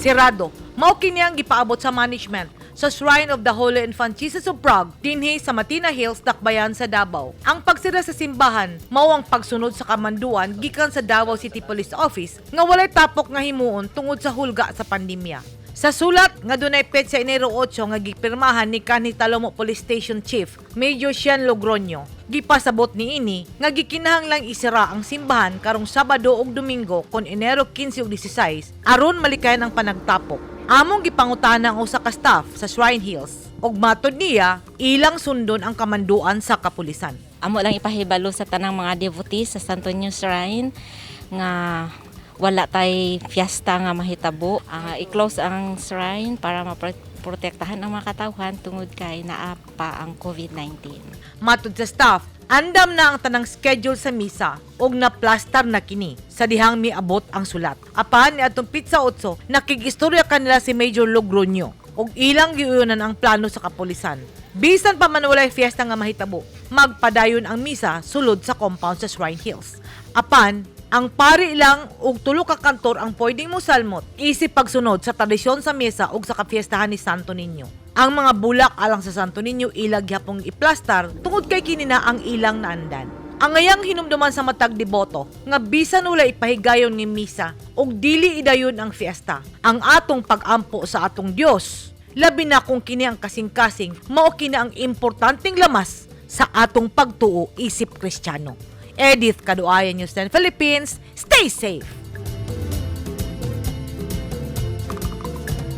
Sirado, mao kini ang gipaabot sa management sa Shrine of the Holy Infant Jesus of Prague dinhi sa Matina Hills, Dakbayan sa Davao. Ang pagsira sa simbahan mao ang pagsunod sa kamanduan gikan sa Davao City Police Office nga walay tapok nga himuon tungod sa hulga sa pandemya. Sa sulat nga dunay petsa Enero 8 nga gipirmahan ni kanhi Talomo Police Station Chief Major Sean Logroño, gipasabot ni ini nga gikinahanglang isira ang simbahan karong Sabado ug Domingo kon Enero 15 ug 16 aron malikayan ang panagtapok. Among gipangutana ang usa ka staff sa Shrine Hills ug matod niya ilang sundon ang kamanduan sa kapulisan. Amo lang ipahibalo sa tanang mga devotees sa Santo Niño Shrine nga wala tay fiesta nga mahitabo. I-close ang shrine para maprotektahan ang mga katawhan tungod kay naa pa ang COVID-19. Matod sa staff, andam na ang tanang schedule sa misa ug na-plaster na kini sa dihang miabot ang sulat. Apan niadtong Pitsa 8, nakigistorya kanila si Major Logroño ug ilang giuyonan ang plano sa kapulisan. Bisan pa man walay fiesta nga mahitabo, magpadayon ang misa sulod sa compound sa Shrine Hills. Apan ang pari lang ug tulo ka kantor ang pwedeng mosalmot isip pagsunod sa tradisyon sa mesa ug sa kapiestahan ni Santo Niño. Ang mga bulak alang sa Santo Niño ilag yapong iplastar tungod kay kini na ang ilang naandan. Ang ngayang hinumduman sa matag deboto nga bisan wala ipahigayon ni misa ug dili idayon ang fiesta. Ang atong pag-ampo sa atong Dios, labi na kung kini ang kasing-kasing mao kini ang importanteng lamas sa atong pagtuo isip Kristiyano. Edith Kaduayan, News 10 Philippines. Stay safe!